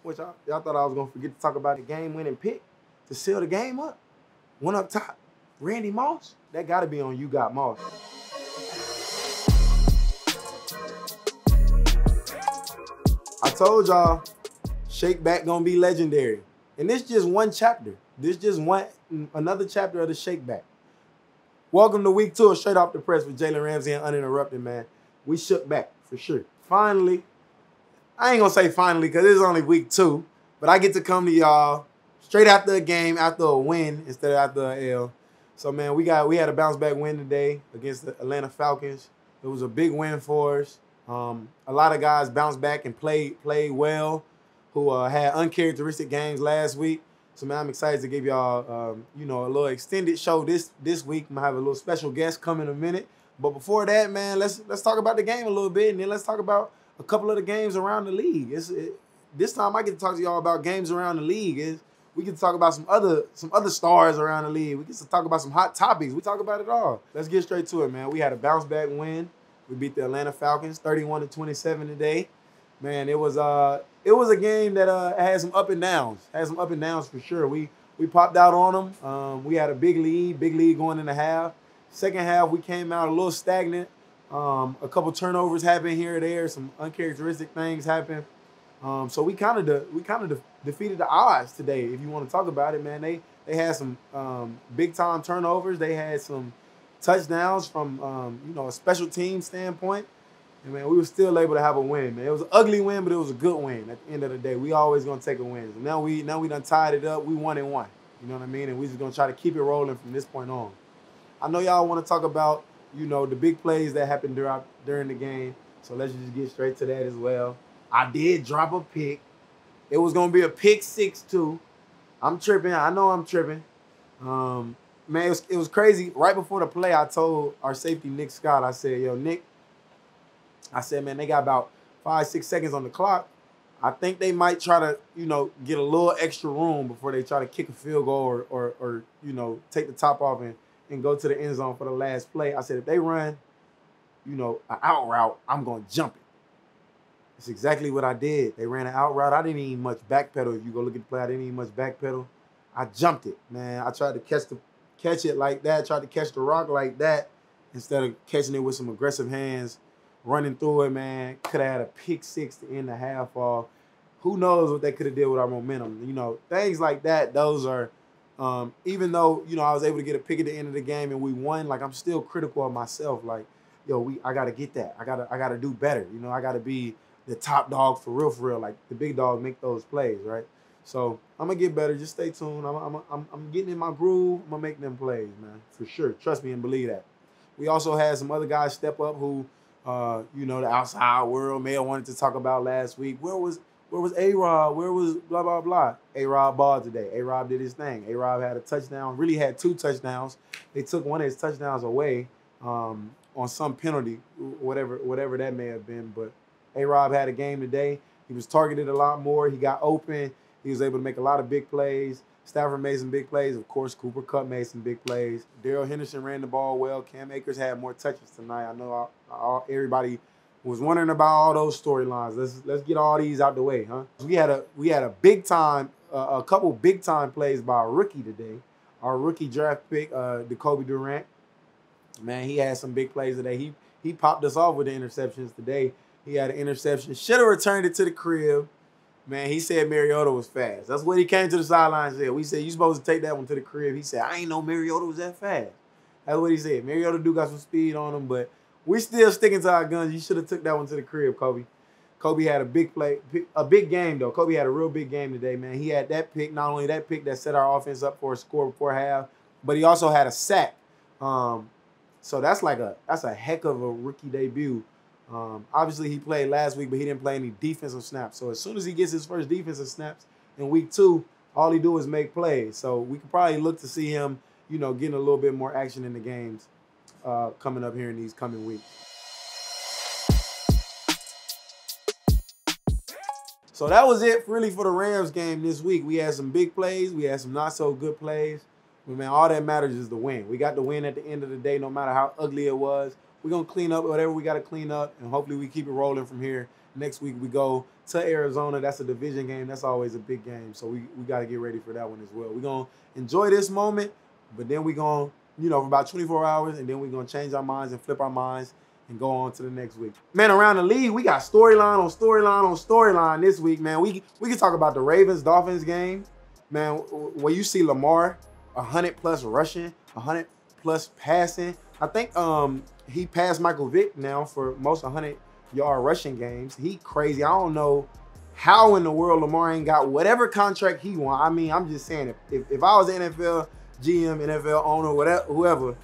What y'all thought I was gonna forget to talk about the game-winning pick to seal the game up? One up top, Randy Moss. That gotta be on You Got Moss. I told y'all, Shake Back gonna be legendary. And this just one chapter. This just another chapter of the Shake Back. Welcome to week 2 of Straight Off the Press with Jalen Ramsey and Uninterrupted, man. We shook back, for sure. Finally, I ain't gonna say finally, because it's only week 2, but I get to come to y'all straight after a game, after a win, instead of after an L. So, man, we had a bounce-back win today against the Atlanta Falcons. It was a big win for us. A lot of guys bounced back and played well, who had uncharacteristic games last week. So, man, I'm excited to give y'all, a little extended show this week. I'm going to have a little special guest come in a minute. But before that, man, let's talk about the game a little bit, and then let's talk about a couple of the games around the league. This time I get to talk to y'all about games around the league. We get to talk about some other stars around the league. We get to talk about some hot topics. We talk about it all. Let's get straight to it, man. We had a bounce-back win. We beat the Atlanta Falcons 31-27 today. Man, it was a game that had some up and downs. Had some up and downs for sure. We popped out on them. We had a big lead going in the half. Second half, we came out a little stagnant. A couple turnovers happened here or there. Some uncharacteristic things happened. So we kind of defeated the odds today. If you want to talk about it, man, they had some big time turnovers. They had some touchdowns from a special team standpoint. And man, we were still able to have a win, man. It was an ugly win, but it was a good win at the end of the day. We always gonna take a win. So now we done tied it up. We 1-1. You know what I mean? And we just gonna try to keep it rolling from this point on. I know y'all want to talk about, the big plays that happened during the game. So let's just get straight to that as well. I did drop a pick. It was gonna be a pick 6 too. I'm tripping. I know I'm tripping. Man, it was crazy. Right before the play, I told our safety, Nick Scott, I said, yo, Nick, I said, man, they got about 5-6 seconds on the clock. I think they might try to, get a little extra room before they try to kick a field goal or take the top off and go to the end zone for the last play. I said, if they run, an out route, I'm going to jump it. That's exactly what I did. They ran an out route. I didn't even much backpedal. If you go look at the play, I didn't even much backpedal. I jumped it, man. I tried to catch it like that, tried to catch the rock like that instead of catching it with some aggressive hands, running through it, man. Could have had a pick 6 to end the half off. Who knows what they could have did with our momentum. Things like that, those are, even though, I was able to get a pick at the end of the game and we won, like, I'm still critical of myself. Like, I got to get that. I got to do better. I got to be the top dog for real. Like, the big dog make those plays, right? So I'm going to get better. Just stay tuned. I'm getting in my groove. I'm going to make them plays, man, for sure. Trust me and believe that. We also had some other guys step up who, the outside world may have wanted to talk about last week. Where was A-Rob? Where was blah, blah, blah? A-Rob balled today. A-Rob did his thing. A-Rob had a touchdown, really had 2 touchdowns. They took one of his touchdowns away on some penalty, whatever that may have been. But A-Rob had a game today. He was targeted a lot more. He got open. He was able to make a lot of big plays. Stafford made some big plays. Of course, Cooper Kupp made some big plays. Darrell Henderson ran the ball well. Cam Akers had more touches tonight. I know everybody was wondering about all those storylines. Let's get all these out the way, huh? We had a big time, a couple big time plays by a rookie today. Our rookie draft pick, Jacoby Durant. Man, he had some big plays today. He popped us off with the interceptions today. He had an interception. Should have returned it to the crib. Man, he said Mariota was fast. That's what he came to the sideline and said. We said, you supposed to take that one to the crib. He said, I ain't know Mariota was that fast. That's what he said. Mariota do got some speed on him, but we still sticking to our guns. You should have took that one to the crib, Kobe. Kobe had a big play, a big game, though. Kobe had a real big game today, man. He had that pick, not only that pick that set our offense up for a score before half, but he also had a sack. So that's a heck of a rookie debut. Obviously, he played last week, but he didn't play any defensive snaps. So as soon as he gets his first defensive snaps in week 2, all he do is make plays. So we could probably look to see him, getting a little bit more action in the games coming up here in these coming weeks. So that was it really for the Rams game this week. We had some big plays. We had some not so good plays. But, man, all that matters is the win. We got the win at the end of the day, no matter how ugly it was. We're going to clean up whatever we got to clean up, and hopefully we keep it rolling from here. Next week we go to Arizona. That's a division game. That's always a big game. So we got to get ready for that one as well. We're going to enjoy this moment, but then we're going to, for about 24 hours, and then we're going to change our minds and flip our minds and go on to the next week. Man, around the league, we got storyline on storyline on storyline this week, man. We can talk about the Ravens-Dolphins game, man, where you see Lamar, 100+ rushing, 100+ passing. I think he passed Michael Vick now for most 100-yard rushing games. He crazy. I don't know how in the world Lamar ain't got whatever contract he want. I mean, I'm just saying, if I was an NFL GM, NFL owner, whatever, whoever,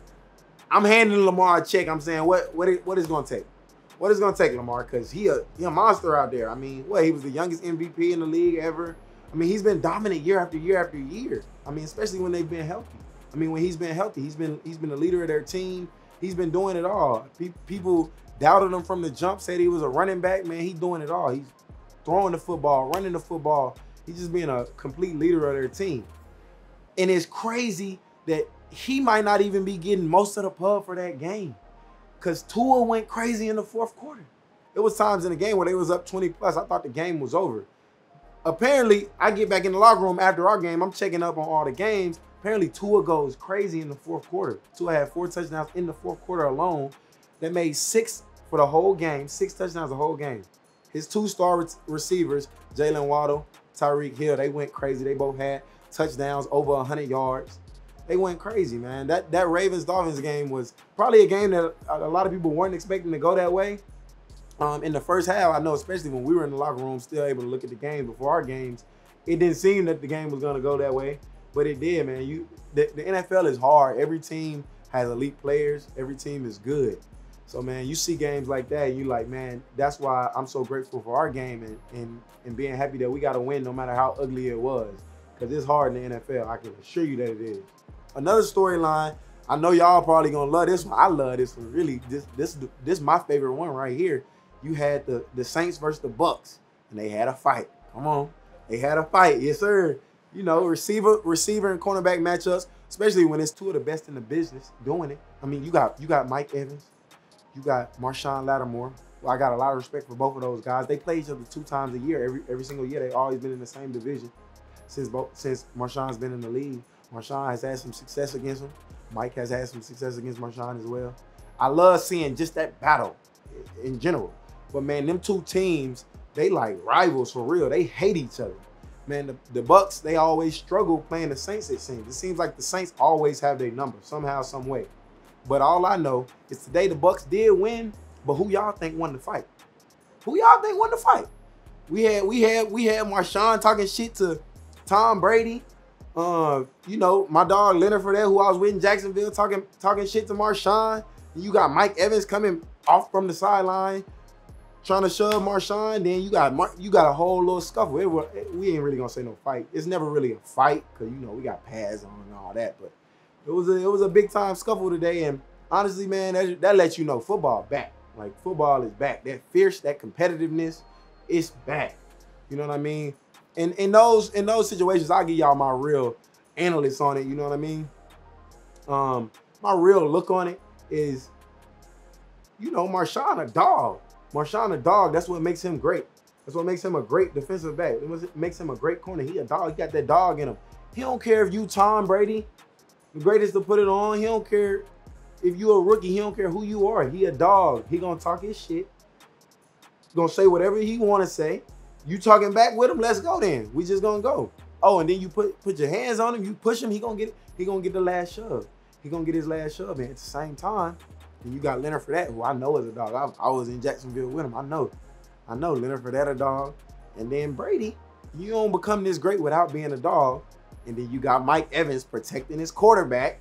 I'm handing Lamar a check. I'm saying, what is going to take? What is going to take, Lamar? Because he a monster out there. I mean, he was the youngest MVP in the league ever. I mean, he's been dominant year after year after year. I mean, especially when they've been healthy. I mean, when he's been healthy, he's been the leader of their team. He's been doing it all. People doubted him from the jump, said he was a running back. Man, he's doing it all. He's throwing the football, running the football. He's just being a complete leader of their team. And it's crazy that he might not even be getting most of the pub for that game, because Tua went crazy in the fourth quarter. It was times in the game where they was up 20+. I thought the game was over. Apparently, I get back in the locker room after our game. I'm checking up on all the games. Apparently, Tua goes crazy in the fourth quarter. Tua had 4 touchdowns in the fourth quarter alone. That made 6 for the whole game. 6 touchdowns the whole game. His 2 star receivers, Jalen Waddle, Tyreek Hill, they went crazy. They both had touchdowns over 100 yards. They went crazy, man. That Ravens-Dolphins game was probably a game that a lot of people weren't expecting to go that way. In the first half, I know, especially when we were in the locker room, still able to look at the game before our games, it didn't seem that the game was going to go that way, but it did, man. The NFL is hard. Every team has elite players. Every team is good. So, man, you see games like that, and you like, man, that's why I'm so grateful for our game and being happy that we got to win no matter how ugly it was, because it's hard in the NFL. I can assure you that it is. Another storyline, I know y'all probably going to love this one. I love this one, really. This is my favorite one right here. You had the Saints versus the Bucks, and they had a fight. Come on. They had a fight. Yes, sir. Receiver and cornerback matchups, especially when it's 2 of the best in the business doing it. I mean, you got Mike Evans. You got Marshawn Lattimore. Well, I got a lot of respect for both of those guys. They play each other 2 times a year. Every single year. They've always been in the same division since Marshawn's been in the league. Marshawn has had some success against him. Mike has had some success against Marshawn as well. I love seeing just that battle in general. But, man, them 2 teams, they like rivals for real. They hate each other. Man, the Bucks, they always struggle playing the Saints, it seems. It seems like the Saints always have their number somehow, some way. But all I know is today the Bucks did win, but who y'all think won the fight? Who y'all think won the fight? We had Marshawn talking shit to Tom Brady. My dog Leonard Fournette, who I was with in Jacksonville, talking shit to Marshawn. You got Mike Evans coming off from the sideline, trying to shove Marshawn. Then you got a whole little scuffle. We ain't really gonna say no fight. It's never really a fight, because we got pads on and all that. But it was a big time scuffle today. And honestly, man, that lets you know football back. Like, football is back. That fierce, that competitiveness, it's back. You know what I mean? And in those situations, I'll give y'all my real analysis on it. You know what I mean? My real look on it is, Marshawn a dog. Marshawn a dog. That's what makes him great. That's what makes him a great defensive back. It makes him a great corner. He a dog. He got that dog in him. He don't care if you Tom Brady, the greatest to put it on. He don't care if you a rookie. He don't care who you are. He a dog. He gonna talk his shit. Gonna say whatever he want to say. You talking back with him? Let's go then. We just gonna go. Oh, and then you put your hands on him. You push him. He gonna get the last shove. He gonna get his last shove. And at the same time, and you got Leonard Fournette, who I know is a dog. I was in Jacksonville with him. I know Leonard Fournette a dog. And then Brady, you don't become this great without being a dog. And then you got Mike Evans protecting his quarterback.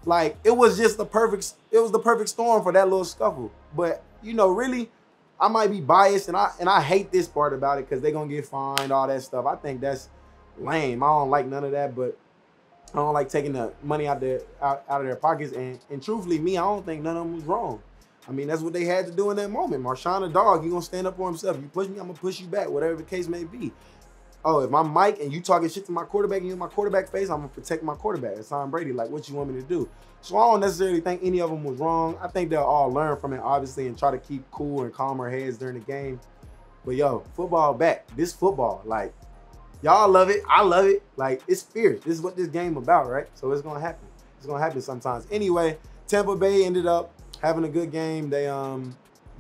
Like, it was the perfect storm for that little scuffle. But really, I might be biased, and I hate this part about it, because they're gonna get fined, all that stuff. I think that's lame. I don't like none of that, but I don't like taking the money out of their pockets. And truthfully, I don't think none of them was wrong. I mean, that's what they had to do in that moment. Marshawn a dog, he gonna stand up for himself. You push me, I'm gonna push you back, whatever the case may be. Oh, if I'm Mike and you talking shit to my quarterback and you in my quarterback face, I'm gonna protect my quarterback. It's Tom Brady. Like, what you want me to do? So I don't necessarily think any of them was wrong. I think they'll all learn from it, obviously, and try to keep cool and calmer heads during the game. But yo, football back. This football, like, y'all love it. I love it. Like, it's fierce. This is what this game about, right? So it's gonna happen. It's gonna happen sometimes. Anyway, Tampa Bay ended up having a good game. They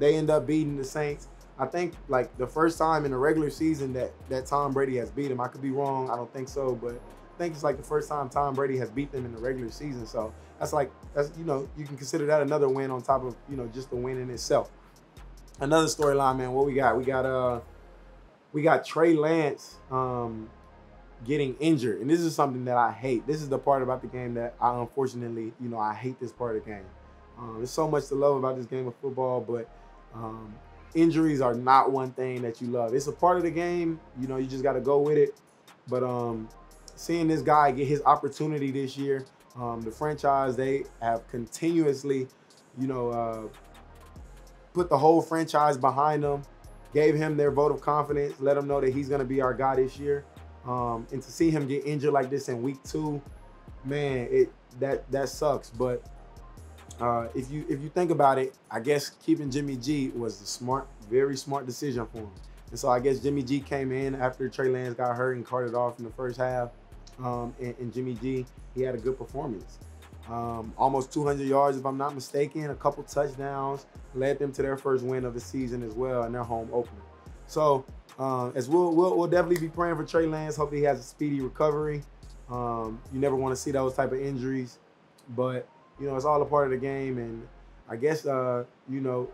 end up beating the Saints. I think like the first time in the regular season that Tom Brady has beat him. I could be wrong. I don't think so, but I think it's like the first time Tom Brady has beat them in the regular season. So that's you know, you can consider that another win on top of, you know, just the win in itself. Another storyline, man. What we got? We got Trey Lance getting injured, and this is something that I hate. This is the part about the game that I unfortunately, you know, I hate this part of the game. There's so much to love about this game of football, but injuries are not one thing that you love. It's a part of the game. You know, you just got to go with it. But seeing this guy get his opportunity this year, the franchise, they have continuously, you know, put the whole franchise behind him, gave him their vote of confidence, let him know that he's going to be our guy this year. And to see him get injured like this in week 2, man, that sucks. But if you think about it, I guess keeping Jimmy G was the very smart decision for him. And so I guess Jimmy G came in after Trey Lance got hurt and carted off in the first half. And Jimmy G, he had a good performance. Almost 200 yards, if I'm not mistaken, a couple touchdowns, led them to their first win of the season as well in their home opener. So as we'll definitely be praying for Trey Lance. Hopefully he has a speedy recovery. You never want to see those type of injuries, but you know, it's all a part of the game. And I guess you know,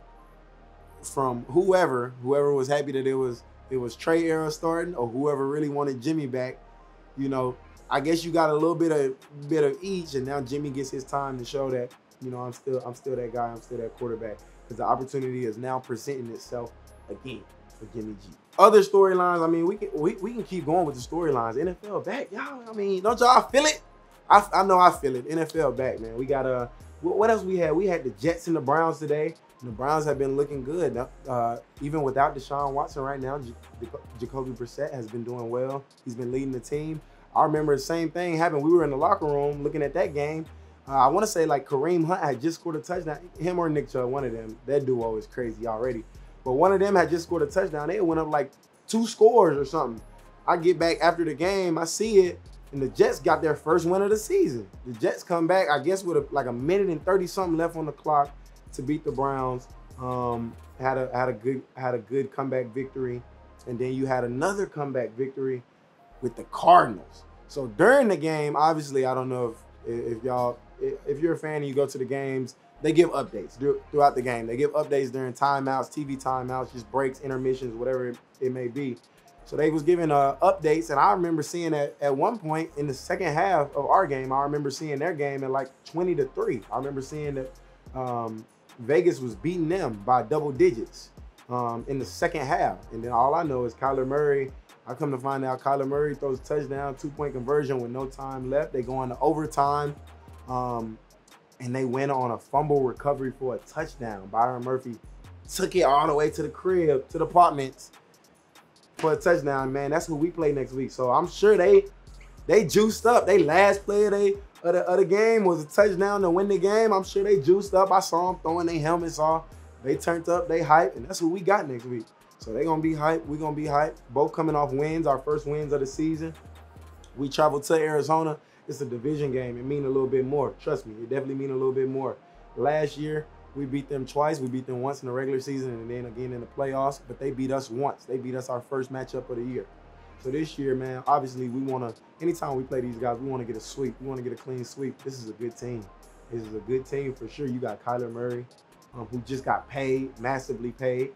from whoever was happy that it was Trey era starting, or whoever really wanted Jimmy back, you know, I guess you got a little bit of each, and now Jimmy gets his time to show that, you know, I'm still that guy, I'm still that quarterback, because the opportunity is now presenting itself again for Jimmy G. Other storylines, I mean, we can keep going with the storylines. NFL back, y'all. I mean, don't y'all feel it? I know I feel it. NFL back, man. We got what else we had? We had the Jets and the Browns today. And the Browns have been looking good. Even without Deshaun Watson right now, Jacoby Brissett has been doing well. He's been leading the team. I remember the same thing happened. We were in the locker room looking at that game. I want to say like Kareem Hunt had just scored a touchdown. Him or Nick Chubb, one of them. That duo is crazy already. But one of them had just scored a touchdown. They went up like 2 scores or something. I get back after the game. I see it. And the Jets got their first win of the season. The Jets come back, I guess, with like a minute and 30-something left on the clock to beat the Browns. Had a good comeback victory. And then you had another comeback victory with the Cardinals. So during the game, obviously, I don't know if you're a fan and you go to the games, they give updates throughout the game. They give updates during timeouts, TV timeouts, just breaks, intermissions, whatever it may be. So they was giving updates, and I remember seeing at one point in the second half of our game, I remember seeing their game at like 20-3. I remember seeing that Vegas was beating them by double digits in the second half. And then all I know is Kyler Murray. I come to find out Kyler Murray throws a touchdown, 2-point conversion with no time left. They go into overtime, and they went on a fumble recovery for a touchdown. Byron Murphy took it all the way to the crib, to the apartments, for a touchdown. Man, that's who we play next week. So I'm sure they juiced up. They last play of the game was a touchdown to win the game. I'm sure they juiced up. I saw them throwing their helmets off. They turned up, they hyped, and that's who we got next week. So they're going to be hyped. We're going to be hyped. Both coming off wins, our first wins of the season. We traveled to Arizona. It's a division game. It means a little bit more. Trust me, it definitely means a little bit more. Last year, we beat them twice. We beat them once in the regular season and then again in the playoffs, but they beat us once. They beat us our first matchup of the year. So this year, man, obviously we want to, anytime we play these guys, we want to get a sweep. We want to get a clean sweep. This is a good team. This is a good team for sure. You got Kyler Murray, who just got paid, massively paid.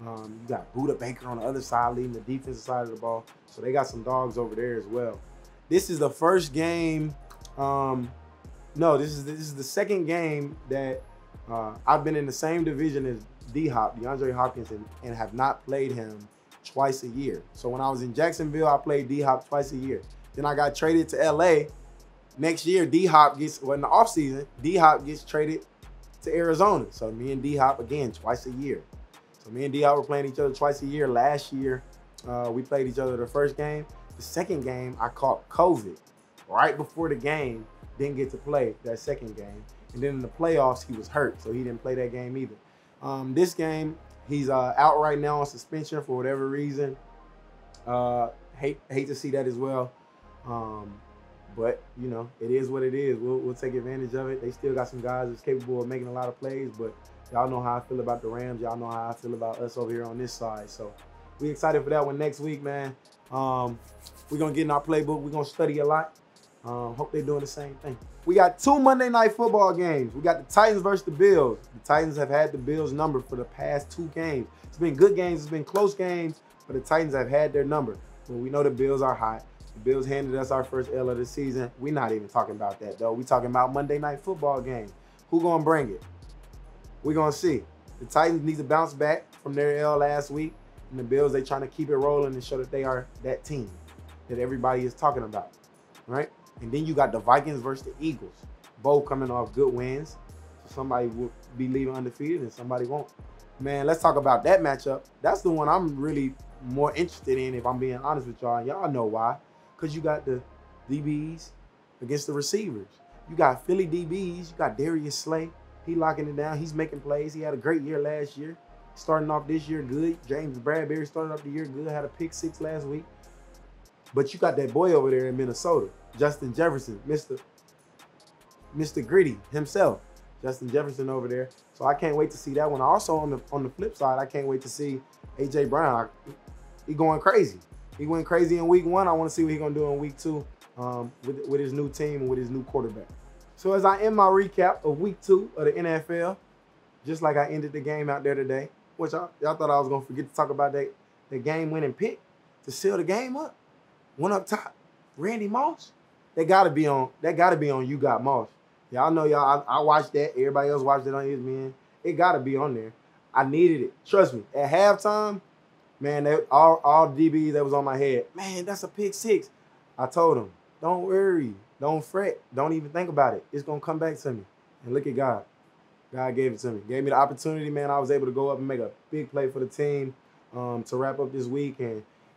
You got Buda Baker on the other side leading the defensive side of the ball. So they got some dogs over there as well. This is the first game. No, this is the second game that I've been in the same division as D-Hop, DeAndre Hopkins, and have not played him twice a year. So when I was in Jacksonville, I played D-Hop twice a year. Then I got traded to LA. Next year, D-Hop gets, well, in the offseason, D-Hop gets traded to Arizona. So me and D-Hop, again, twice a year. So me and D-Hop were playing each other twice a year. Last year, we played each other the first game. The second game, I caught COVID right before the game. Didn't get to play that second game. And then in the playoffs, he was hurt, so he didn't play that game either. This game, He's out right now on suspension for whatever reason. Hate to see that as well. But, you know, it is what it is. We'll take advantage of it. They still got some guys that's capable of making a lot of plays, but y'all know how I feel about the Rams. Y'all know how I feel about us over here on this side. So we excited for that one next week, man. We're going to get in our playbook. We're going to study a lot. Hope they're doing the same thing. We got 2 Monday Night Football games. We got the Titans versus the Bills. The Titans have had the Bills' number for the past 2 games. It's been good games. It's been close games, but the Titans have had their number. But we know the Bills are hot. The Bills handed us our first L of the season. We're not even talking about that, though. We're talking about Monday Night Football game. Who going to bring it? We're going to see. The Titans need to bounce back from their L last week. And the Bills, they trying to keep it rolling and show that they are that team that everybody is talking about, right? And then you got the Vikings versus the Eagles, both coming off good wins. So somebody will be leaving undefeated and somebody won't. Man, let's talk about that matchup. That's the one I'm really more interested in, if I'm being honest with y'all. Y'all know why. Because you got the DBs against the receivers. You got Philly DBs. You got Darius Slay. He locking it down. He's making plays. He had a great year last year. Starting off this year good. James Bradbury started off the year good. Had a pick 6 last week. But you got that boy over there in Minnesota, Justin Jefferson, Mr. Gritty himself. Justin Jefferson over there. So I can't wait to see that one. Also on the flip side, I can't wait to see A.J. Brown. He going crazy. He went crazy in week 1. I want to see what he's going to do in week 2 with his new team and with his new quarterback. So as I end my recap of week 2 of the NFL, just like I ended the game out there today, which y'all thought I was going to forget to talk about the game-winning pick to seal the game up. One up top, Randy Moss. That gotta be on You Got Moss. Y'all know I watched that. Everybody else watched it on ESPN. It gotta be on there. I needed it. Trust me. At halftime, man, all DBs that was on my head, man, that's a pick 6. I told them, don't worry, don't fret, don't even think about it. It's gonna come back to me. And look at God. God gave it to me. Gave me the opportunity, man. I was able to go up and make a big play for the team to wrap up this week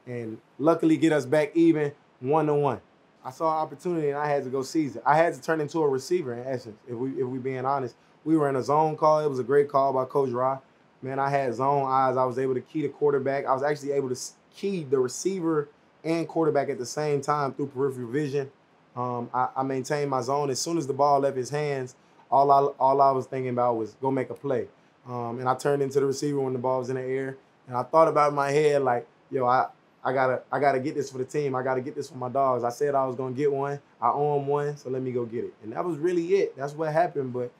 and luckily get us back even 1-1. I saw an opportunity and I had to go seize it. I had to turn into a receiver in essence, if we being honest. We were in a zone call. It was a great call by Coach Ra. Man, I had zone eyes. I was able to key the quarterback. I was actually able to key the receiver and quarterback at the same time through peripheral vision. I maintained my zone. As soon as the ball left his hands, all I was thinking about was go make a play. And I turned into the receiver when the ball was in the air. And I thought about it in my head like, yo, I gotta get this for the team. I gotta get this for my dogs. I said I was gonna get one. I owe them one, so let me go get it. And that was really it. That's what happened. But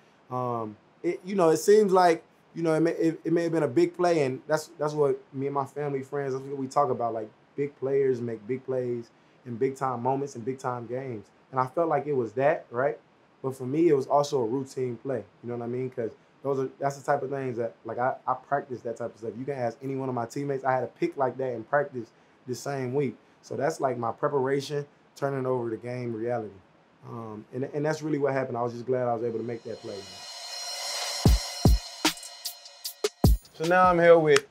it seems like it may have been a big play, and that's what me and my family friends, that's what we talk about. Like, big players make big plays in big time moments and big time games. And I felt like it was that, right? But for me, it was also a routine play. You know what I mean? Because that's the type of things that, like, I practice that type of stuff. You can ask any one of my teammates. I had a pick like that in practice this same week. So that's like my preparation, turning over the game reality. And that's really what happened. I was just glad I was able to make that play. So now I'm here with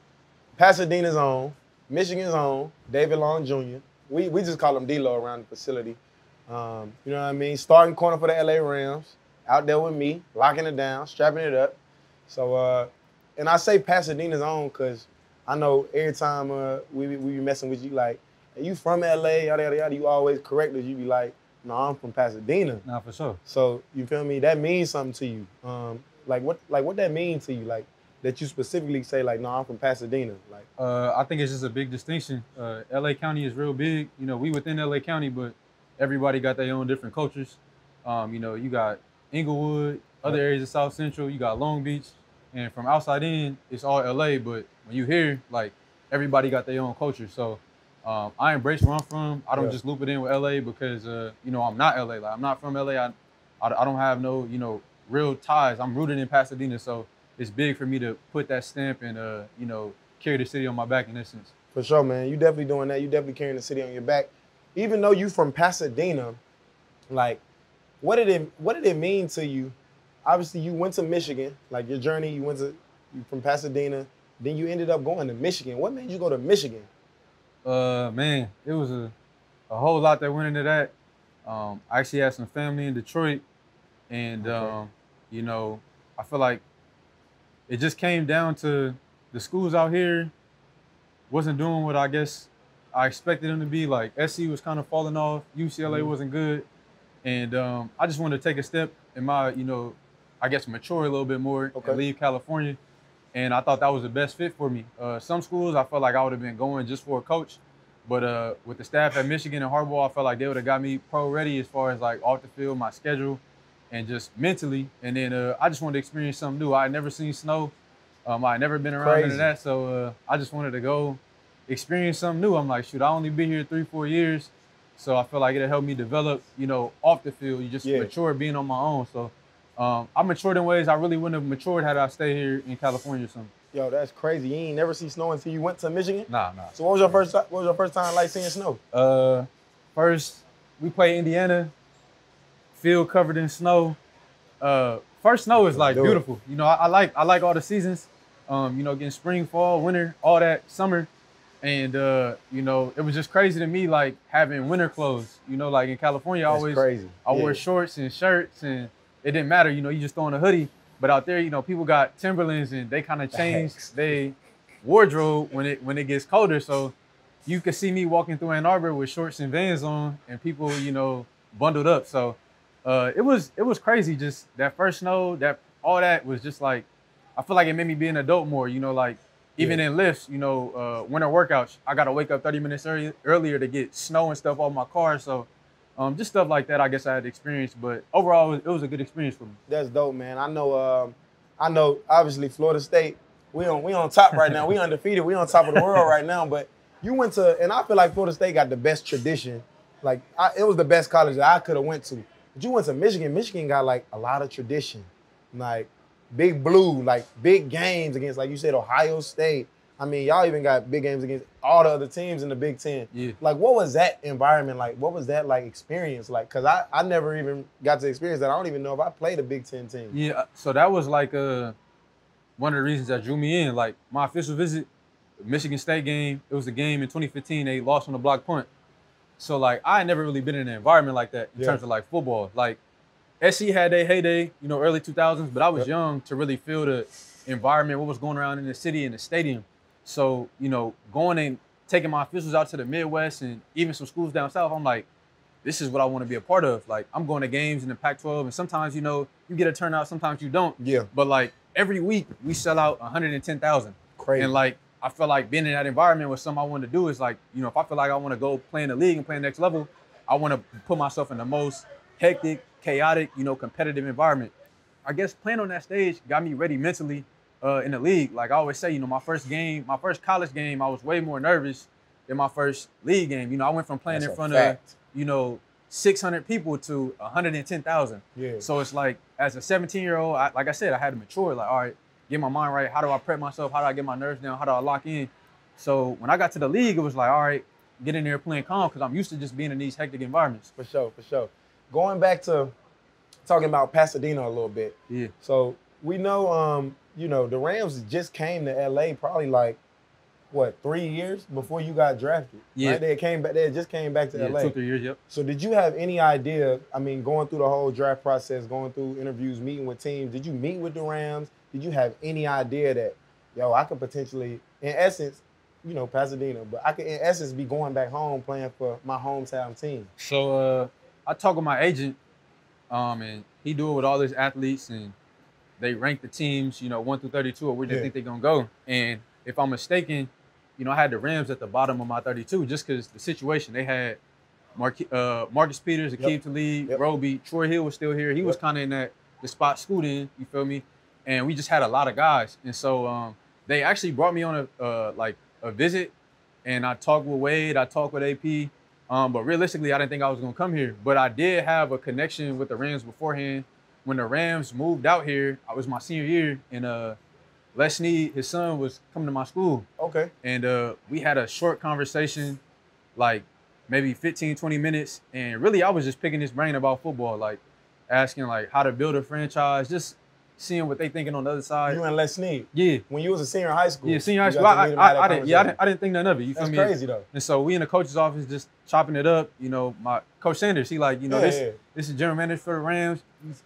Pasadena's own, Michigan's own, David Long Jr. We just call him D-Lo around the facility. You know what I mean? Starting corner for the LA Rams, out there with me, locking it down, strapping it up. So, and I say Pasadena's own because I know every time we be messing with you, like, are you from LA, yada, yada, yada, you always correct us. You be like, no, I'm from Pasadena. Nah, for sure. So, you feel me? That means something to you. What that mean to you? Like, that you specifically say, like, no, I'm from Pasadena. Like, I think it's just a big distinction. LA County is real big. You know, we within LA County, but everybody got their own different cultures. You got Inglewood, other areas of South Central, you got Long Beach. And from outside in, it's all LA, but when you hear, like, everybody got their own culture. So I embrace where I'm from. I don't just loop it in with LA because, I'm not LA. Like, I'm not from LA. I don't have no, real ties. I'm rooted in Pasadena, so it's big for me to put that stamp and, carry the city on my back in essence. For sure, man. You definitely doing that. You definitely carrying the city on your back. Even though you from Pasadena, like, what did it mean to you? Obviously, you went to Michigan, like your journey, you from Pasadena, then you ended up going to Michigan. What made you go to Michigan? Man, it was a whole lot that went into that. I actually had some family in Detroit, and, I feel like it just came down to the schools out here wasn't doing what I guess I expected them to be. Like SC was kind of falling off, UCLA wasn't good, and I just wanted to take a step in my, I guess mature a little bit more and leave California. And I thought that was the best fit for me. Some schools I felt like I would have been going just for a coach, but with the staff at Michigan and Harbaugh, I felt like they would have got me pro ready as far as like off the field, my schedule, and just mentally. And then I just wanted to experience something new. I had never seen snow. I had never been around into that, so I just wanted to go experience something new. I'm like, shoot, I only been here 3-4 years, so I feel like it'll help me develop, off the field. You just mature being on my own. So I matured in ways I really wouldn't have matured had I stayed here in California or something. Yo, that's crazy. You ain't never see snow until you went to Michigan? Nah. So what was your first time like seeing snow? First we played Indiana, field covered in snow. First snow is like beautiful. I like all the seasons. Getting spring, fall, winter, all that, summer. And, it was just crazy to me, like, having winter clothes. Like in California, I wore shorts and shirts, and it didn't matter. You just throw on a hoodie. But out there, people got Timberlands, and they kind of changed their wardrobe when it gets colder. So you could see me walking through Ann Arbor with shorts and Vans on, and people, bundled up. So it was crazy. Just that first snow, all that was just like, I feel like it made me be an adult more, like even in lifts, winter workouts, I got to wake up 30 minutes earlier to get snow and stuff off my car. So just stuff like that, I guess I had experienced. But overall, it was a good experience for me. That's dope, man. I know obviously Florida State, we on top right now. We undefeated. We on top of the world right now. But you went to, and I feel like Florida State got the best tradition. Like it was the best college that I could have went to. But you went to Michigan. Michigan got like a lot of tradition. Like, Big Blue, like big games against, like you said, Ohio State. I mean, y'all even got big games against all the other teams in the Big Ten. Yeah. Like, what was that environment like? What was that like experience like? Because I never even got to experience that. I don't even know if I played a Big Ten team. Yeah, so that was like one of the reasons that drew me in. Like my official visit, Michigan State game. It was a game in 2015. They lost on the block punt. So like I had never really been in an environment like that in terms of like football. Like SC had their heyday, early 2000s, but I was young to really feel the environment, what was going around in the city and the stadium. So, going and taking my officials out to the Midwest and even some schools down south, I'm like, this is what I want to be a part of. Like, I'm going to games in the Pac-12, and sometimes, you get a turnout, sometimes you don't. Yeah. But, like, every week we sell out 110,000. Crazy. And, like, I feel like being in that environment was something I wanted to do is, like, if I feel like I want to go play in the league and play next level, I want to put myself in the most hectic, chaotic, competitive environment. I guess playing on that stage got me ready mentally in the league. Like I always say, my first college game, I was way more nervous than my first league game. I went from playing in front of, 600 people to 110,000. Yeah. So it's like, as a 17-year-old, like I said, I had to mature. Like, all right, get my mind right. How do I prep myself? How do I get my nerves down? How do I lock in? So when I got to the league, it was like, all right, get in there playing calm because I'm used to just being in these hectic environments. For sure. Going back to talking about Pasadena a little bit. Yeah. So we know, the Rams just came to LA probably like, 3 years before you got drafted? Yeah. Right? They just came back to LA. 2-3 years, yep. So did you have any idea, going through the whole draft process, going through interviews, meeting with teams, did you meet with the Rams? Did you have any idea that, I could potentially, in essence, Pasadena, but I could, in essence, be going back home playing for my hometown team? So, I talked with my agent, and he do it with all his athletes, and they rank the teams, 1 through 32, or where they think they're gonna go. And if I'm mistaken, I had the Rams at the bottom of my 32, just because the situation they had. Marcus Peters, Akeem Talib, Roby, Troy Hill was still here. He was kind of in the spot scooting, you feel me? And we just had a lot of guys, and so they actually brought me on a visit, and I talked with Wade, I talked with AP. But realistically, I didn't think I was going to come here. But I did have a connection with the Rams beforehand. When the Rams moved out here, I was my senior year, and Les Snead, his son, was coming to my school. Okay. And we had a short conversation, like maybe 15, 20 minutes. And really, I was just picking his brain about football, like asking like how to build a franchise, just seeing what they thinking on the other side. You and Les Snead? Yeah. When you was a senior in high school? Yeah, senior high school. I didn't think none of it. You feel me? That's crazy, though. And so we in the coach's office just chopping it up. My Coach Sanders, he like, this is general manager for the Rams.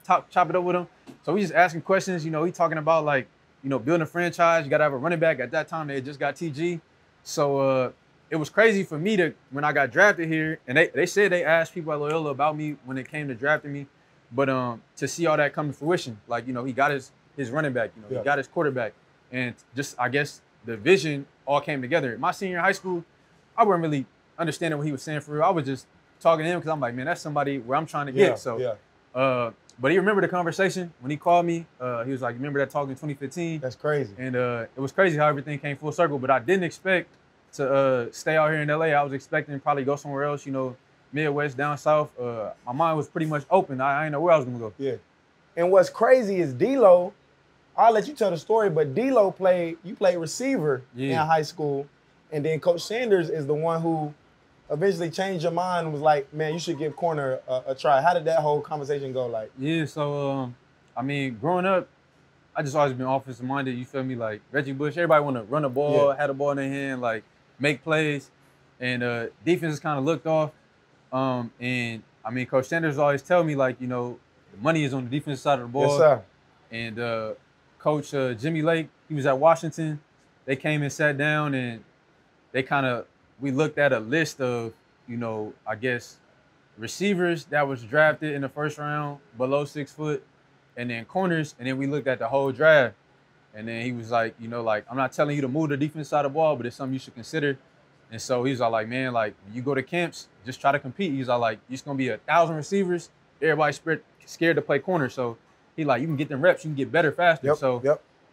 Chop it up with him. So we just asking questions. He talking about like building a franchise, you got to have a running back. At that time, they had just got TG. So it was crazy for me when I got drafted here, and they said they asked people at Loyola about me when it came to drafting me. But to see all that come to fruition, like, he got his running back, he got his quarterback. And just, I guess, the vision all came together. My senior year in high school, I wasn't really understanding what he was saying for real. I was just talking to him because I'm like, man, that's somebody where I'm trying to get. But he remembered the conversation when he called me. He was like, remember that talk in 2015? That's crazy. And it was crazy how everything came full circle. But I didn't expect to stay out here in LA. I was expecting to probably go somewhere else, Midwest, down south. My mind was pretty much open. I didn't know where I was going to go. Yeah. And what's crazy is D-Lo, I'll let you tell the story, but D-Lo played receiver in high school. And then Coach Sanders is the one who eventually changed your mind and was like, man, you should give corner a try. How did that whole conversation go? Yeah, so, growing up, I just always been offensive minded. You feel me? Like Reggie Bush, everybody want to run the ball, have the ball in their hand, like make plays. And defense is kind of looked off. Coach Sanders always tell me, like, the money is on the defensive side of the ball. Yes, sir. And Coach Jimmy Lake, he was at Washington. They came and sat down and we looked at a list of, I guess, receivers that was drafted in the first round below 6 foot, and then corners, and then we looked at the whole draft. And then he was like, I'm not telling you to move the defense side of the ball, but it's something you should consider. And so he's all like, man, like, when you go to camps, just try to compete. He's all like, it's going to be 1,000 receivers. Everybody's scared to play corner. So he like, you can get them reps. You can get better faster.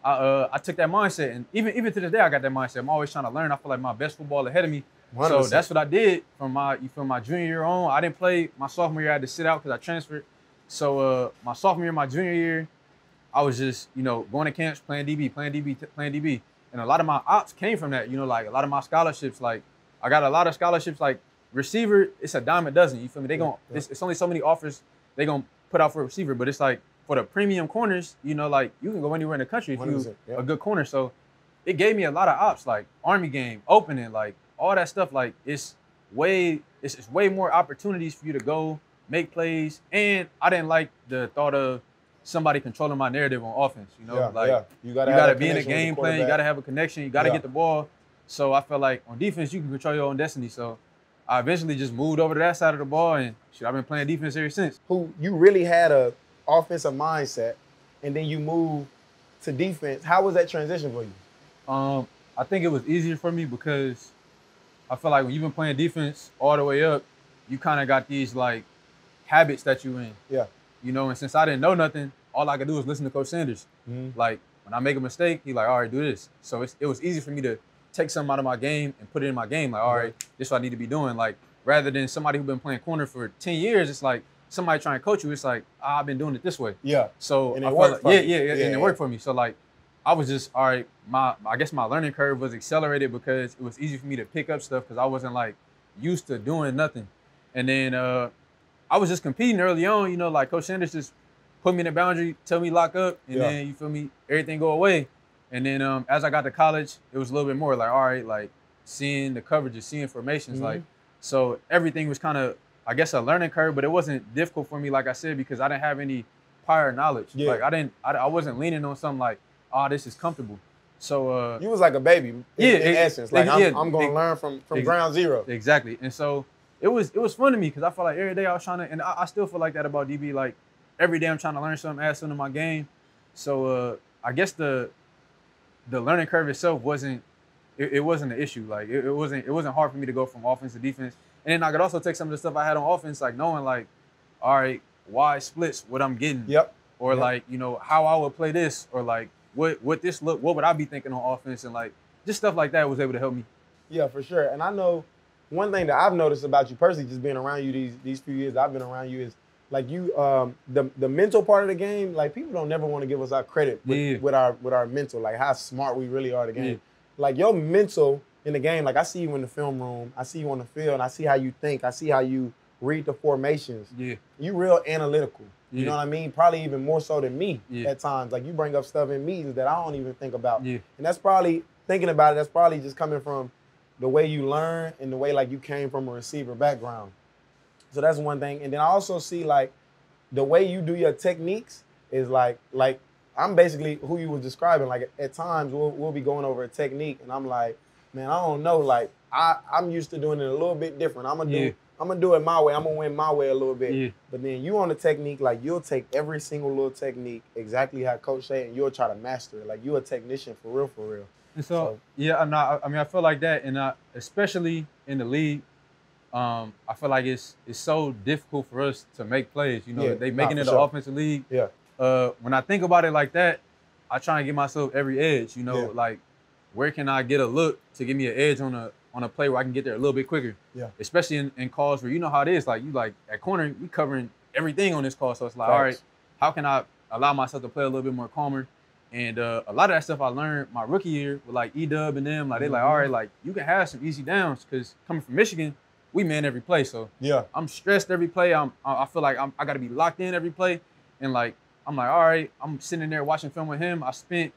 I took that mindset. And even to this day, I got that mindset. I'm always trying to learn. I feel like my best football ahead of me. 100%. So that's what I did from my junior year on. I didn't play my sophomore year. I had to sit out because I transferred. So my sophomore year, my junior year, I was just, going to camps, playing DB. And a lot of my ops came from that, like a lot of my scholarships, like I got a lot of scholarships, like receiver, it's a dime a dozen, you feel me? It's only so many offers they gonna put out for a receiver, but it's like for the premium corners, like you can go anywhere in the country if you're a good corner. So it gave me a lot of ops, like Army game, opening, like all that stuff. Like it's way more opportunities for you to go make plays. And I didn't like the thought of somebody controlling my narrative on offense, you gotta be in the game plan, you gotta have a connection, you gotta get the ball. So I felt like on defense, you can control your own destiny. So I eventually just moved over to that side of the ball, and I've been playing defense ever since. Who you really had a offensive mindset, and then you moved to defense. How was that transition for you? I think it was easier for me because I feel like when you've been playing defense all the way up, you kind of got these like habits that you in. Yeah. And since I didn't know nothing, all I could do was listen to Coach Sanders. Like when I make a mistake, he like, all right, do this. So it was easy for me to take something out of my game and put it in my game. Like, all right, this is what I need to be doing. Like, rather than somebody who's been playing corner for 10 years, it's like somebody trying to coach you. It's like, I've been doing it this way. Yeah. So and it worked like, and it worked for me. So like, I was just, all right, I guess my learning curve was accelerated because it was easy for me to pick up stuff because I wasn't like used to doing nothing. And then I was just competing early on, like Coach Sanders just put me in the boundary, tell me lock up, and then, you feel me, everything go away. And then as I got to college, it was a little bit more like, all right, like seeing the coverages, seeing formations, like, so everything was kind of, I guess, a learning curve, but it wasn't difficult for me, like I said, because I didn't have any prior knowledge. Like I wasn't leaning on something like, oh, this is comfortable. So you was like a baby in essence. Like I'm going to learn from ground zero. Exactly. And so it was fun to me because I felt like every day I was trying to, and I still feel like that about DB. Like every day I'm trying to learn something, add something to my game. So I guess the learning curve itself wasn't an issue. Like it wasn't hard for me to go from offense to defense. And then I could also take some of the stuff I had on offense, like knowing like, all right, why splits, what I'm getting. Or like, how I would play this, or like what this look, what would I be thinking on offense, and like just stuff like that was able to help me. Yeah, for sure. And I know one thing that I've noticed about you personally, just being around you these few years I've been around you, is like you the mental part of the game. Like people don't never want to give us our credit with our mental, like how smart we really are at the game. Like your mental in the game, like I see you in the film room, I see you on the field, I see how you think, I see how you read the formations. You real analytical. You know what I mean? Probably even more so than me at times. Like you bring up stuff in meetings that I don't even think about. And that's probably, thinking about it, that's probably just coming from the way you learn and the way like you came from a receiver background. So that's one thing. And then I also see like the way you do your techniques is like I'm basically who you was describing. Like at times we'll be going over a technique, and I'm like, man, I don't know. Like I'm used to doing it a little bit different. I'm gonna do it my way. I'm gonna win my way a little bit. Yeah. But then you on the technique, like you'll take every single little technique exactly how Coach said, and you'll try to master it. Like you a technician for real, for real. And so yeah, I mean, I feel like that, and especially in the league, I feel like it's so difficult for us to make plays. You know, they making it an offensive league. Yeah. When I think about it like that, I try and give myself every edge. You know, like where can I get a look to give me an edge on a play where I can get there a little bit quicker. Yeah. Especially in calls where you know how it is. Like you like at corner, we covering everything on this call. So it's like, all right, how can I allow myself to play a little bit more calmer? And a lot of that stuff I learned my rookie year with like E-Dub and them. Like they like, all right, like you can have some easy downs because coming from Michigan, we man every play. So I'm stressed every play. I feel like I got to be locked in every play. And like I'm like, all right, I'm sitting there watching film with him. I spent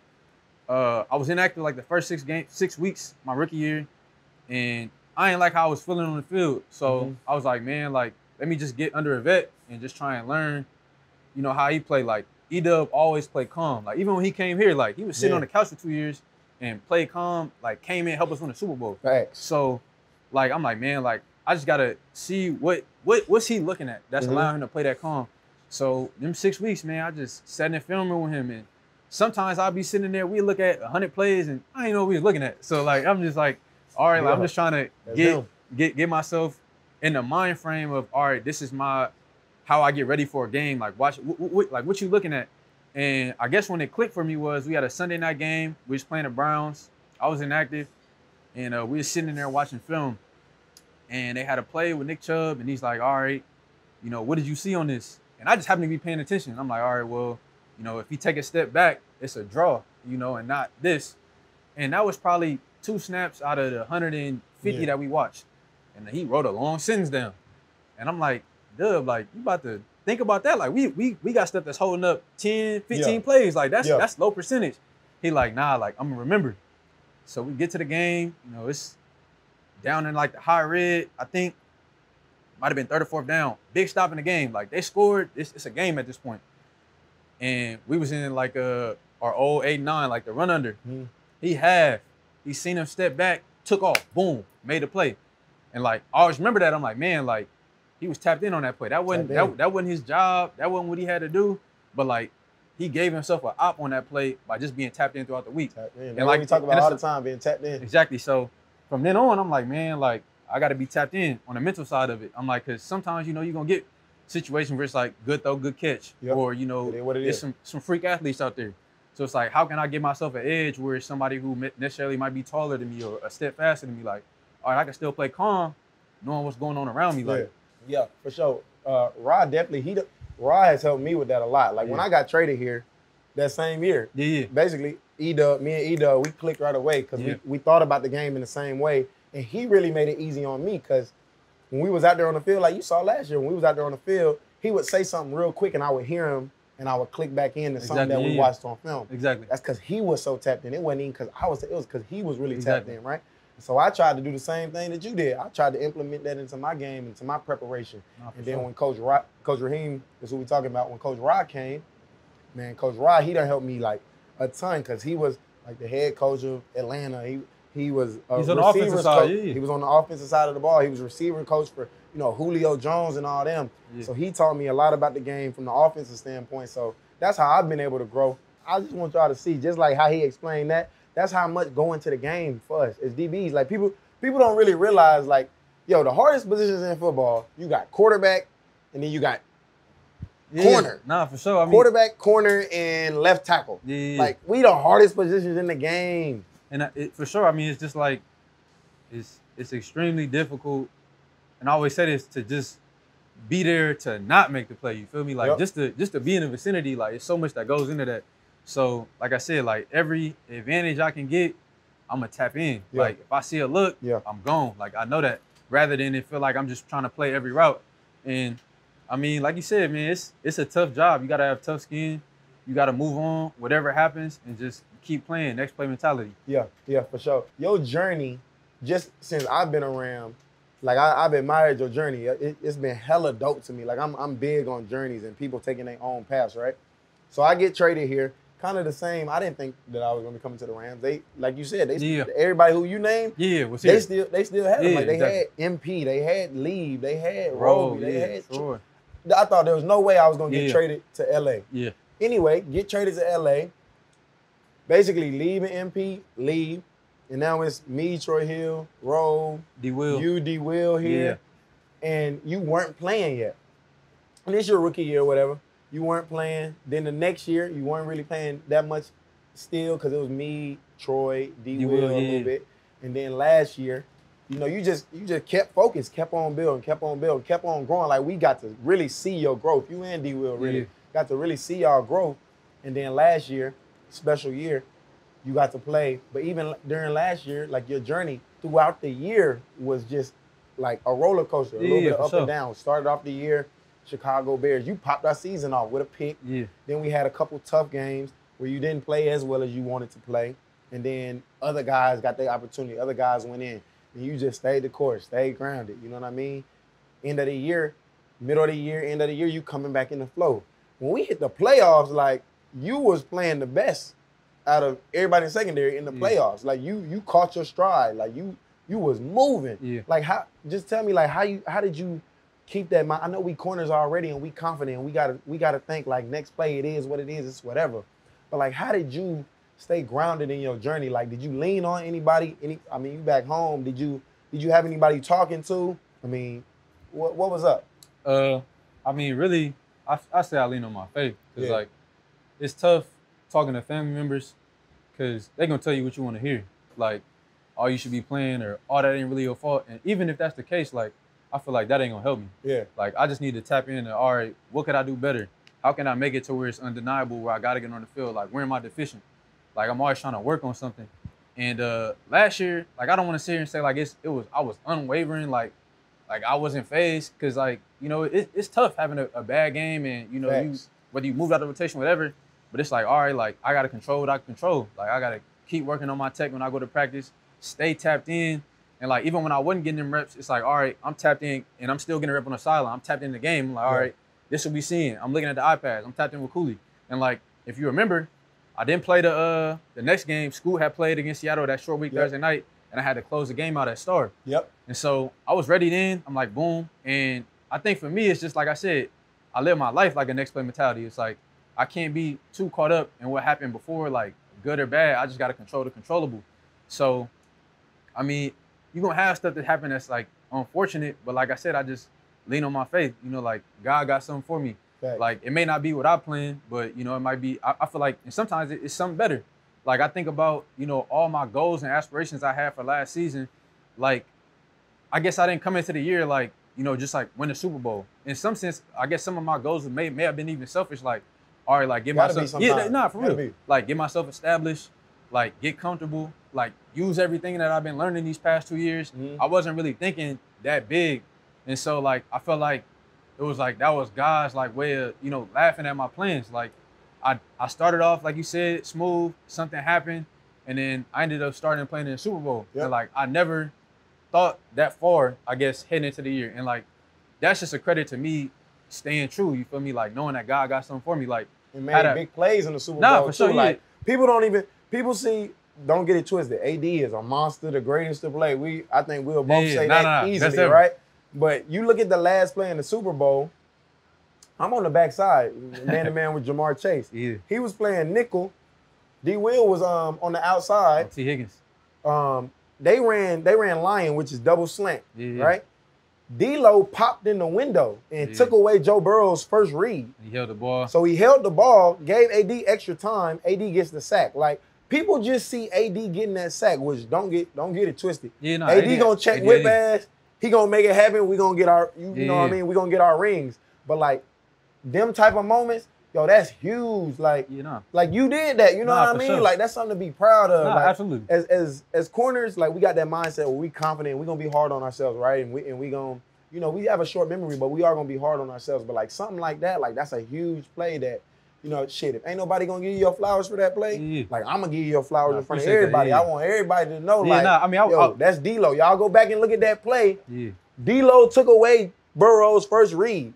I was inactive like the first 6 weeks my rookie year, and I ain't like how I was feeling on the field. So I was like, man, like let me just get under a vet and just try and learn, you know, how he played. Like E-Dub always played calm. Like even when he came here, like he was sitting on the couch for 2 years and played calm. Like came in, helped us win the Super Bowl. So like I'm like, man, like I just gotta see what's he looking at that's allowing him to play that calm. So them 6 weeks, man, I just sat in the film room with him, and sometimes I'll be sitting there, we look at 100 plays and I didn't know what we was looking at. So like I'm just like, all right, like, I'm just trying to get myself in the mind frame of, all right, this is how I get ready for a game. Like watch like what you looking at. And I guess when it clicked for me was we had a Sunday night game, we was playing the Browns, I was inactive, and we was sitting in there watching film. And they had a play with Nick Chubb, and he's like, all right, you know, what did you see on this? And I just happened to be paying attention. I'm like, all right, well, you know, if he take a step back, it's a draw, you know, and not this. And that was probably 2 snaps out of the 150 that we watched. And he wrote a long sentence down. And I'm like, Dub, like, you about to think about that? Like, we got stuff that's holding up 10, 15 plays. Like, that's low percentage. He like, nah, like, I'm going to remember. So we get to the game. You know, it's down in, like, the high red. I think might have been 3rd or 4th down. Big stop in the game. Like, they scored. It's a game at this point. And we was in, like, our old 8-9, like, the run under. He seen him step back, took off, boom, made a play. And, like, I always remember that. I'm like, man, like, he was tapped in on that play. That wasn't his job. That wasn't what he had to do. But, like, he gave himself an op on that play by just being tapped in throughout the week. And like we talk about all the time, being tapped in. Exactly. So from then on, I'm like, man, like, I got to be tapped in on the mental side of it. I'm like, because sometimes, you know, you're going to get situations where it's like, good throw, good catch. Or, you know, there's some freak athletes out there. So it's like, how can I give myself an edge where somebody who necessarily might be taller than me or a step faster than me, like, all right, I can still play calm, knowing what's going on around me. Like, yeah, for sure. Rod definitely, Rod has helped me with that a lot. Like when I got traded here that same year, basically me and E-Dub, we clicked right away because we thought about the game in the same way. And he really made it easy on me because when we was out there on the field, like you saw last year, when we was out there on the field, he would say something real quick and I would hear him and I would click back in to something that we watched on film. Exactly. That's because he was so tapped in. It wasn't even because I was, it was because he was really tapped in, right? So I tried to do the same thing that you did. I tried to implement that into my game, into my preparation. And then when Coach Raheem, is who we talking about, when Coach Rod came, man, Coach Rod, he done helped me like a ton because he was like the head coach of Atlanta. He was He's on the offensive side, He was on the offensive side of the ball. He was receiver coach for, you know, Julio Jones and all them. So he taught me a lot about the game from the offensive standpoint. So that's how I've been able to grow. I just want y'all to see, just like how he explained that, that's how much going to the game for us as DBs. Like people don't really realize, like, yo, the hardest positions in football, you got quarterback and then you got corner. Nah, for sure. I mean, quarterback, corner, and left tackle. Like we the hardest positions in the game. And for sure, I mean, it's just like, it's extremely difficult. And I always say this, to just be there to not make the play. You feel me? Like just to be in the vicinity, like it's so much that goes into that. So like I said, like every advantage I can get, I'm gonna tap in. Like if I see a look, I'm gone. Like I know that, rather than it feel like I'm just trying to play every route. And I mean, like you said, man, it's a tough job. You gotta have tough skin. You gotta move on, whatever happens, and just keep playing. Next play mentality. Yeah, for sure. Your journey, just since I've been around, like I've admired your journey. It's been hella dope to me. Like I'm big on journeys and people taking their own paths, right? So I get traded here. kind of the same. I didn't think that I was going to be coming to the Rams. They, like you said, Yeah. everybody who you named, was they here. still had them. Yeah, Like they exactly. had MP, they had Leave, they had Bro, Roby, they had. sure. I thought there was no way I was going to get Yeah. traded to LA. Yeah. Anyway, get traded to LA. Basically, Leave and MP, leave. And now it's me, Troy Hill, Rowe, D-Will. you, D-Will here. And you weren't playing yet. And it's your rookie year or whatever. You weren't playing. Then the next year, you weren't really playing that much still because it was me, Troy, D-Will a little bit. And then last year, you know, you just kept focused, kept on building, kept on growing. Like we got to really see your growth. You and D-Will really got to really see our growth. And then last year, special year, you got to play. But even during last year, like your journey throughout the year was just like a roller coaster, a little bit of up and down. Started off the year, Chicago Bears. You popped our season off with a pick. Yeah. Then we had a couple tough games where you didn't play as well as you wanted to play. And then other guys got their opportunity. Other guys went in. And you just stayed the course, stayed grounded. You know what I mean? End of the year, middle of the year, end of the year, you coming back in the flow. When we hit the playoffs, like, you was playing the best out of everybody in secondary in the playoffs. Like, you caught your stride. Like, you was moving. Yeah. Like, just tell me, like, how did you keep that mind? I know we corners already and we confident. And we gotta think, like, next play, it is what it is, it's whatever. But, like, how did you stay grounded in your journey? Like, did you lean on anybody? I mean, you back home. Did you have anybody talking to? I mean, what was up? I mean, really, I say I lean on my faith. Because, like, it's tough talking to family members because they're going to tell you what you want to hear. Like, oh, you should be playing, or oh, that ain't really your fault. And even if that's the case, like, I feel like that ain't going to help me. Yeah. Like, I just need to tap in and, all right, what could I do better? How can I make it to where it's undeniable, where I got to get on the field? Like, where am I deficient? Like, I'm always trying to work on something. And last year, like, I don't want to sit here and say, like, I was unwavering, like I wasn't phased, because, like, you know, it's tough having a bad game, and, you know, whether you moved out of rotation, whatever, but it's like, all right, like, I got to control what I can control. Like, I got to keep working on my tech when I go to practice, stay tapped in. And, like, even when I wasn't getting them reps, it's like, all right, I'm tapped in, and I'm still getting a rep on the sideline. I'm tapped in the game. I'm like, all right, this will be seen. I'm looking at the iPads. I'm tapped in with Cooley. And, like, if you remember, I didn't play the next game. Scoot had played against Seattle that short week Thursday night, and I had to close the game out at Star. And so I was ready then. I'm like, boom. And I think for me, it's just like I said, I live my life like a next play mentality. It's like I can't be too caught up in what happened before, like good or bad. I just got to control the controllable. So, I mean, you're going to have stuff that happen that's like unfortunate, but like I said, I just lean on my faith. You know, like God got something for me. Like, it may not be what I planned, but, you know, it might be, I feel like, and sometimes it's something better. Like, I think about, you know, all my goals and aspirations I had for last season. Like, I guess I didn't come into the year, like, you know, just like win the Super Bowl. In some sense, I guess some of my goals may have been even selfish. Like, all right, like, get myself, for real. Like, get myself established, like, get comfortable, like, use everything that I've been learning these past 2 years. I wasn't really thinking that big. And so, like, I felt like it was like, that was God's, like, way of, you know, laughing at my plans. Like, I started off, like you said, smooth, something happened, and then I ended up starting playing in the Super Bowl. And, like, I never thought that far, I guess, heading into the year. And, like, that's just a credit to me staying true, you feel me? Like, knowing that God got something for me. Like, and made big plays in the Super Bowl, for sure, too. Like, people see, don't get it twisted, AD is a monster, the greatest to play. I think we'll both say that easily, right? But you look at the last play in the Super Bowl, I'm on the backside, man-to-man with Jamar Chase. He was playing nickel. D-Will was on the outside. T. Higgins. They ran lion, which is double slant, right? D-Lo popped in the window and took away Joe Burrow's first read. He held the ball. So he held the ball, gave AD extra time. AD gets the sack. Like, people just see AD getting that sack, which don't get it twisted. AD gonna check whip ass. He gonna make it happen. We gonna get our, you know what I mean? We gonna get our rings. But, like, them type of moments, yo, that's huge. Like, like, you did that. You know what I mean? Sure. Like, that's something to be proud of. Like, absolutely. As corners, like, we got that mindset where we confident. We gonna be hard on ourselves, right? And we gonna, you know, we have a short memory, but we are gonna be hard on ourselves. But, like, something like that, like, that's a huge play that, you know, shit, if ain't nobody gonna give you your flowers for that play, like, I'm gonna give you your flowers in front of everybody. I want everybody to know, like, I mean, yo, that's D-Lo. Y'all go back and look at that play. D-Lo took away Burrow's first read.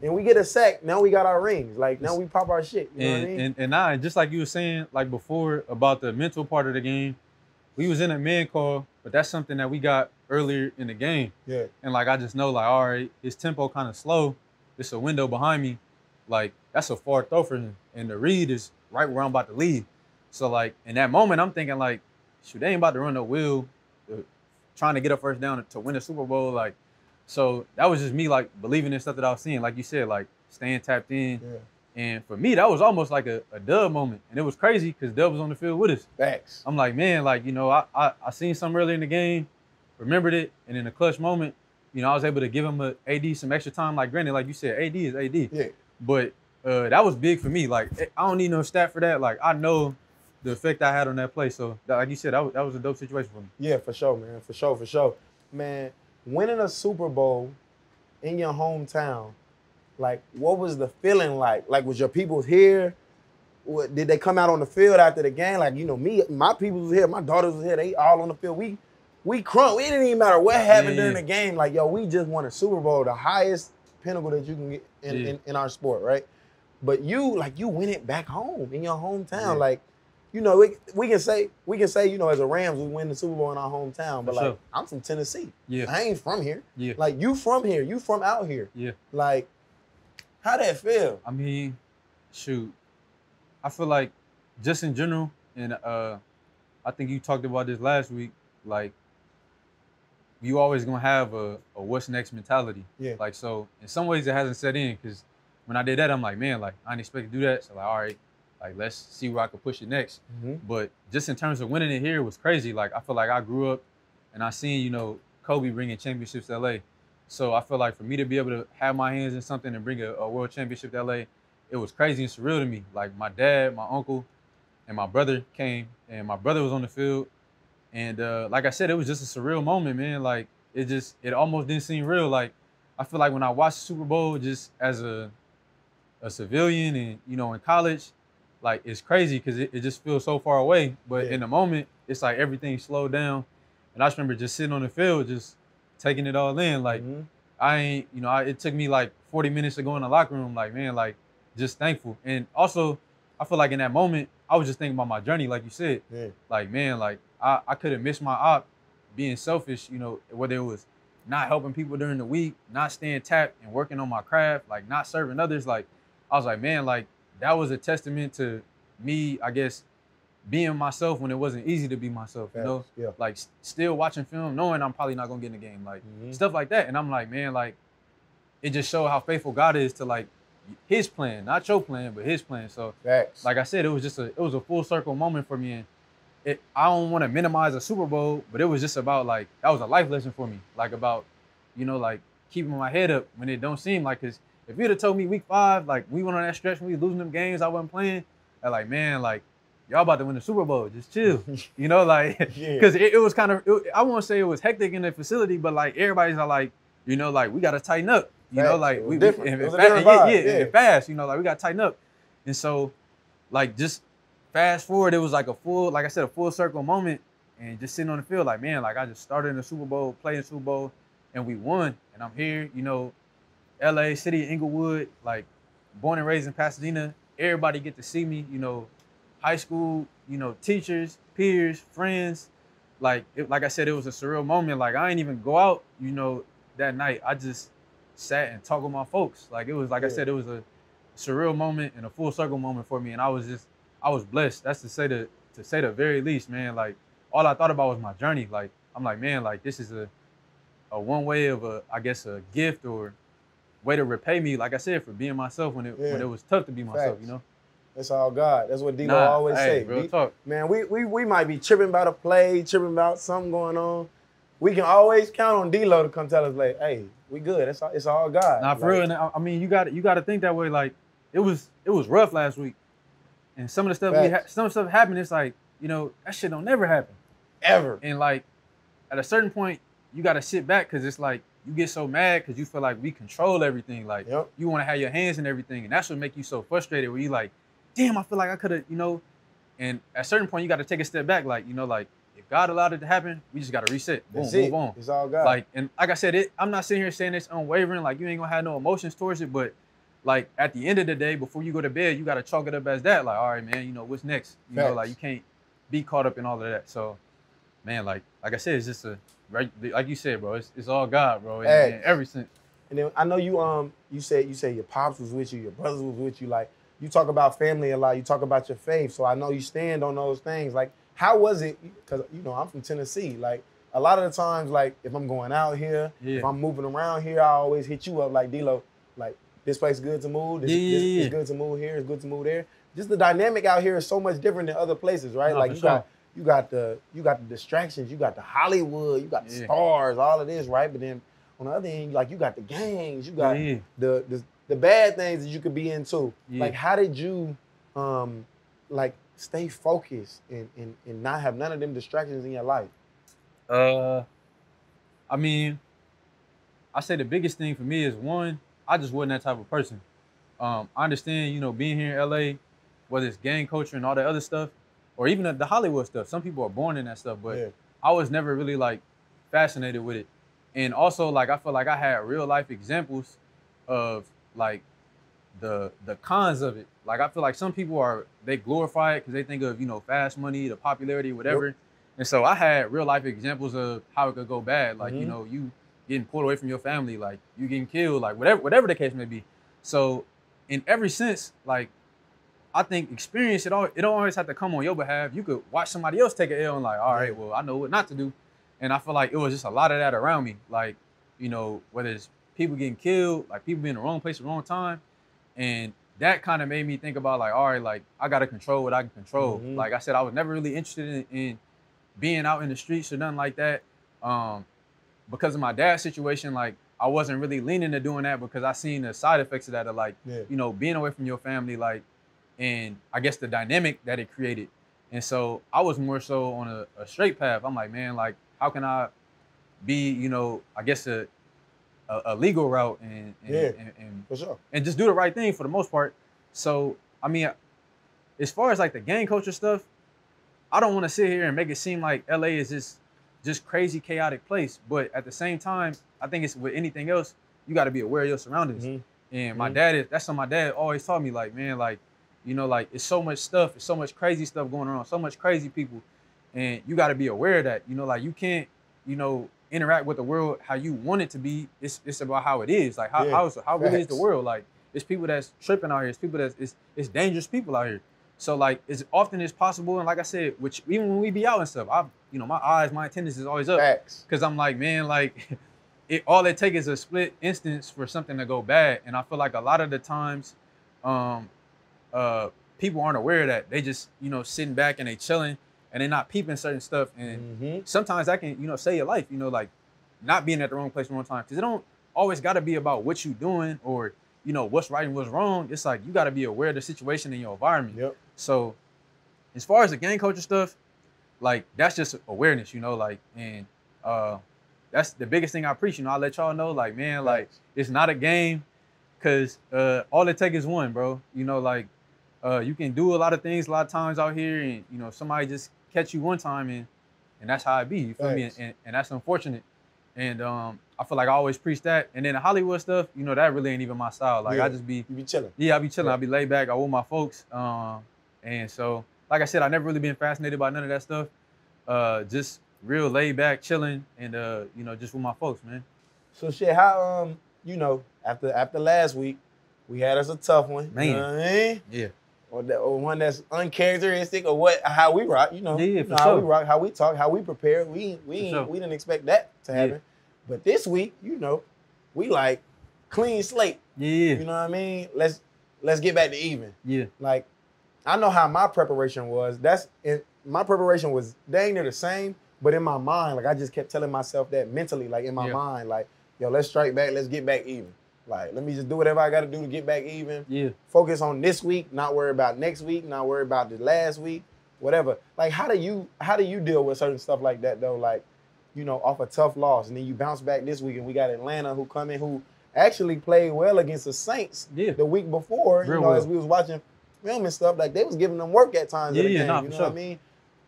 and we get a sack, now we got our rings. Like, now we pop our shit. You know what I mean? And just like you were saying, like before, about the mental part of the game, we was in a man call, but that's something that we got earlier in the game. Yeah. And, like, I just know, like, all right, his tempo kind of slow. It's a window behind me. Like, that's a far throw for him. And the read is right where I'm about to leave. So, like, in that moment, I'm thinking, like, shoot, they ain't about to run no wheel, trying to get a first down to win the Super Bowl. Like, so that was just me, like, believing in stuff that I was seeing. Like you said, like, staying tapped in. Yeah. And for me, that was almost like a Dub moment. And it was crazy because Dub was on the field with us. Facts. I'm like, man, like, you know, I seen something early in the game, remembered it, and in a clutch moment, you know, I was able to give him a AD some extra time. Like, granted, like you said, AD is AD. Yeah. But that was big for me. Like, I don't need no stat for that. Like, I know the effect I had on that play. So, like you said, that was a dope situation for me. Yeah, for sure, man. For sure. Man, winning a Super Bowl in your hometown, like, what was the feeling like? Like, was your people here? Did they come out on the field after the game? Like, you know, my people was here, my daughters was here, they all on the field. We crunk. It didn't even matter what happened during the game. Like, yo, we just won a Super Bowl, the highest pinnacle that you can get in our sport, right? But you win it back home in your hometown. Yeah. Like, you know, we can say, you know, as a Rams, we win the Super Bowl in our hometown. But, like, I'm from Tennessee. Yeah. I ain't from here. Yeah. Like, you from here. You from out here. Yeah. Like, how that feel? I mean, shoot, I feel like just in general, and I think you talked about this last week, like, you always gonna have a what's next mentality. Yeah. Like, so in some ways it hasn't set in, because when I did that, I'm like, man, like, I didn't expect to do that. So, like, all right, like, let's see where I could push it next. Mm-hmm. But just in terms of winning it here, it was crazy. Like, I feel like I grew up and I seen, you know, Kobe bringing championships to LA. So I feel like for me to be able to have my hands in something and bring a world championship to LA, it was crazy and surreal to me. Like, my dad, my uncle, and my brother came, and my brother was on the field. And like I said, it was just a surreal moment, man. Like, it almost didn't seem real. Like, I feel like when I watched the Super Bowl just as a civilian and, you know, in college, like, it's crazy because it just feels so far away. But in the moment, it's like everything slowed down. And I just remember just sitting on the field, just taking it all in. Like, I ain't, you know, it took me like 40 minutes to go in the locker room. Like, man, like, just thankful. And also, I feel like in that moment, I was just thinking about my journey, like you said. Yeah. Like, man, like, I could have missed my op being selfish, you know, whether it was not helping people during the week, not staying tapped and working on my craft, like, not serving others. Like, I was like, man, like, that was a testament to me, I guess, being myself when it wasn't easy to be myself, you know? Yeah. Like, still watching film, knowing I'm probably not going to get in the game, like, stuff like that. And I'm like, man, like, it just showed how faithful God is to, like, his plan, not your plan, but his plan. So, like I said, it was just it was a full circle moment for me. And I don't want to minimize a Super Bowl, but it was just about, like, that was a life lesson for me. Like, about, you know, like, keeping my head up when it don't seem like, because if you'd have told me week 5, like, we went on that stretch when we losing them games, I wasn't playing, I'm like, man, like, y'all about to win the Super Bowl, just chill. You know, like, because it was kind of, I won't say it was hectic in the facility, but, like, everybody's like, you know, like, we got to tighten up. You know, like, we different. And fast, you know, like, we got to tighten up. And so, like, just fast forward, it was like a full, like I said, a full circle moment, and just sitting on the field, like, man, like, I just started in the Super Bowl, played in the Super Bowl, and we won. And I'm here, you know, LA, city of Inglewood, like, born and raised in Pasadena. Everybody get to see me, you know, high school, you know, teachers, peers, friends. Like, like I said, it was a surreal moment. Like, I ain't even go out, you know, that night. I just sat and talked with my folks. Like, it was, like I said, it was a surreal moment and a full circle moment for me. And I was blessed. That's to say the very least, man. Like, all I thought about was my journey. Like, I'm like, man, like, this is a one way of I guess a gift or way to repay me, like I said, for being myself when it was tough to be myself, you know? That's all God. That's what D-Lo always say. Real talk. Man, we might be tripping about a play, tripping about something going on. We can always count on D-Lo to come tell us, like, hey, we good. It's all God. Nah, for real. And I mean, you got to think that way. Like, it was rough last week, and some of the stuff happened. It's like, you know, that shit don't never happen, ever. And, like, at a certain point, you got to sit back, because it's like you get so mad because you feel like we control everything. Like, you want to have your hands in everything, and that's what make you so frustrated. Where you like, damn, I feel like I could have, you know. And at a certain point, you got to take a step back. Like, you know, like, if God allowed it to happen, we just got to reset. Boom, move on. It's all God. Like, and like I said, I'm not sitting here saying it's unwavering. Like, you ain't gonna have no emotions towards it, but like at the end of the day, before you go to bed, you got to chalk it up as that. Like, all right, man, you know, what's next? You know, like you can't be caught up in all of that. So, man, like I said, it's just right, like you said, bro, it's all God, bro, in every sense. And then I know you said your pops was with you, your brothers was with you. Like, you talk about family a lot, you talk about your faith. So I know you stand on those things. Like, how was it? Because, you know, I'm from Tennessee. Like, a lot of the times, like, if I'm going out here, if I'm moving around here, I always hit you up like, D-Lo, like, this place good to move. This is good to move here. It's good to move there. Just the dynamic out here is so much different than other places, right? No, like, you got the distractions, you got the Hollywood, you got the stars, all of this, right? But then on the other end, like, you got the gangs, you got the bad things that you could be into. Like, how did you like stay focused and not have none of them distractions in your life? I mean, I say the biggest thing for me is, one, I just wasn't that type of person. I understand, you know, being here in LA, whether it's gang culture and all that other stuff, or even the Hollywood stuff. Some people are born in that stuff, but I was never really like fascinated with it. And also, like, I feel like I had real life examples of like the cons of it. Like, I feel like some people they glorify it because they think of, you know, fast money, the popularity, whatever. And so I had real life examples of how it could go bad. Like, you know, you getting pulled away from your family, like you getting killed, like whatever the case may be. So in every sense, like, I think experience, it don't always have to come on your behalf. You could watch somebody else take an L and like, all right, well, I know what not to do. And I feel like it was just a lot of that around me. Like, you know, whether it's people getting killed, like people being in the wrong place at the wrong time. And that kind of made me think about like, all right, like I got to control what I can control. Like I said, I was never really interested in being out in the streets or nothing like that. Because of my dad's situation, like I wasn't really leaning to doing that because I seen the side effects of that, of like, you know, being away from your family, like, and I guess the dynamic that it created. And so I was more so on a straight path. I'm like, man, like, how can I be, you know, I guess a legal route and for sure, and just do the right thing for the most part. So, I mean, as far as like the gang culture stuff, I don't want to sit here and make it seem like LA is just crazy, chaotic place. But at the same time, I think it's with anything else, you got to be aware of your surroundings. And my dad that's what my dad always taught me, like, man, like, you know, like, it's so much stuff, it's so much crazy stuff going on, so much crazy people. And you got to be aware of that. You know, like, you can't, you know, interact with the world how you want it to be. It's about how it is. Like, how really is the world? Like, it's people that's tripping out here. It's people it's dangerous people out here. So, like, as often as possible, and like I said, which even when we be out and stuff, you know, my attendance is always up. Because I'm like, man, like, all it takes is a split instance for something to go bad. And I feel like a lot of the times, people aren't aware of that. They just, you know, sitting back and they chilling and they're not peeping certain stuff. And sometimes that can, you know, save your life, you know, like not being at the wrong place at the wrong time. Because it don't always got to be about what you doing or, you know, what's right and what's wrong. It's like you got to be aware of the situation in your environment. So as far as the gang culture stuff, like, that's just awareness, you know, like, and that's the biggest thing I preach. You know, I let y'all know, like, man, like, it's not a game, because all it takes is one, bro. You know, like, you can do a lot of things a lot of times out here, and, you know, somebody just catch you one time, and that's how it be, you feel me? And that's unfortunate. And I feel like I always preach that. And then the Hollywood stuff, you know, that really ain't even my style. Like, I just be... You be chilling. Yeah, I be chilling. I be laid back. I with my folks. And so, like I said, I never really been fascinated by none of that stuff. Just real laid back, chilling, and, you know, just with my folks, man. So, shit, how, you know, after last week, we had us a tough one. Man. You know what I mean? Yeah. Or one that's uncharacteristic, or how we rock, you know. Yeah, for how sure. we rock, how we talk, how we prepare. We didn't expect that to happen. But this week, you know, we like clean slate. Yeah. You know what I mean? Let's get back to even. Yeah. Like, I know how my preparation was. My preparation was dang near the same, but in my mind, like, I just kept telling myself that mentally, like, in my mind, like, yo, let's strike back, let's get back even. Like, let me just do whatever I got to do to get back even. Yeah. Focus on this week, not worry about next week, not worry about the last week, whatever. Like, how do you deal with certain stuff like that, though? Like, you know, off a tough loss, and then you bounce back this week, and we got Atlanta who actually played well against the Saints the week before. Real you know, well. as we was watching film and stuff, like, they was giving them work at times. You know what I mean?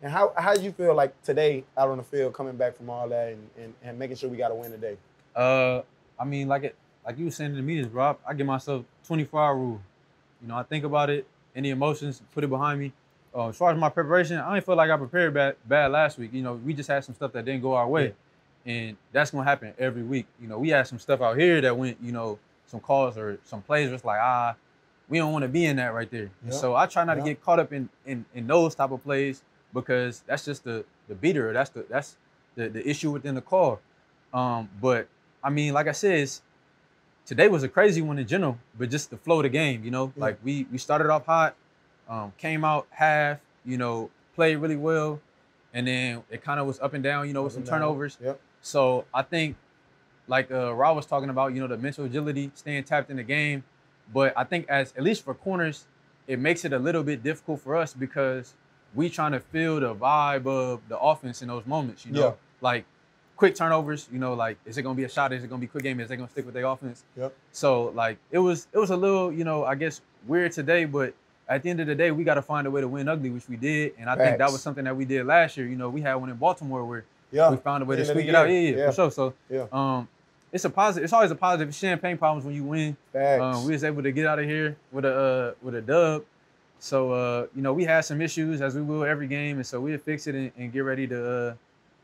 And how did you feel like today out on the field, coming back from all that and making sure we got a win today? I mean, like like you were saying in the meetings, bro, I give myself 24-hour rule. You know, I think about it, any emotions, put it behind me. As far as my preparation, I didn't feel like I prepared bad last week. You know, we just had some stuff that didn't go our way. Yeah. And that's going to happen every week. You know, we had some stuff out here that went, you know, some calls or some plays was like, we don't want to be in that right there. Yeah. So I try not to get caught up in those type of plays because that's just the beater. That's the issue within the call. But, I mean, like I said, today was a crazy one in general, but just the flow of the game, you know? Yeah. Like, we started off hot, came out half, you know, played really well, and then it kind of was up and down, you know, with some turnovers. Yep. So I think, like Rob was talking about, you know, the mental agility, staying tapped in the game. But I think at least for corners, it makes it a little bit difficult for us because we trying to feel the vibe of the offense in those moments, you know? Yeah. Like, quick turnovers, you know, like, is it going to be a shot? Is it going to be a quick game? Is they going to stick with their offense? Yep. So, like, it was a little, you know, I guess weird today, but at the end of the day, we got to find a way to win ugly, which we did. And I think that was something that we did last year. You know, we had one in Baltimore where we found a way to squeak it out. Yeah, for sure. So, it's a positive. It's always a positive. It's champagne problems when you win. We was able to get out of here with a dub. So, you know, we had some issues, as we will every game. And so we'll fix it and get ready to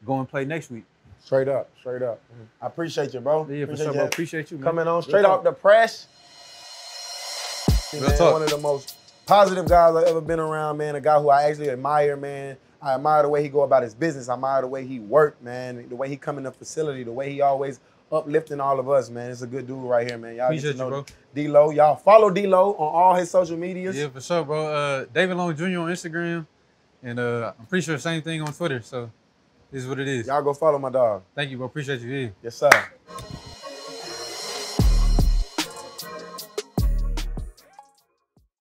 go and play next week. Straight up. I appreciate you, bro. Yeah, for sure, bro. Appreciate you, man. Coming on straight off the press. Man, one of the most positive guys I've ever been around, man. A guy who I actually admire, man. I admire the way he go about his business. I admire the way he worked, man. The way he come in the facility. The way he always uplifting all of us, man. It's a good dude right here, man. Y'all get to know D-Lo. Y'all follow D-Lo on all his social medias. Yeah, for sure, bro. David Long Jr. on Instagram. And I'm pretty sure the same thing on Twitter. So this is what it is. Y'all go follow my dog. Thank you, bro. Appreciate you. Yeah. Yes, sir.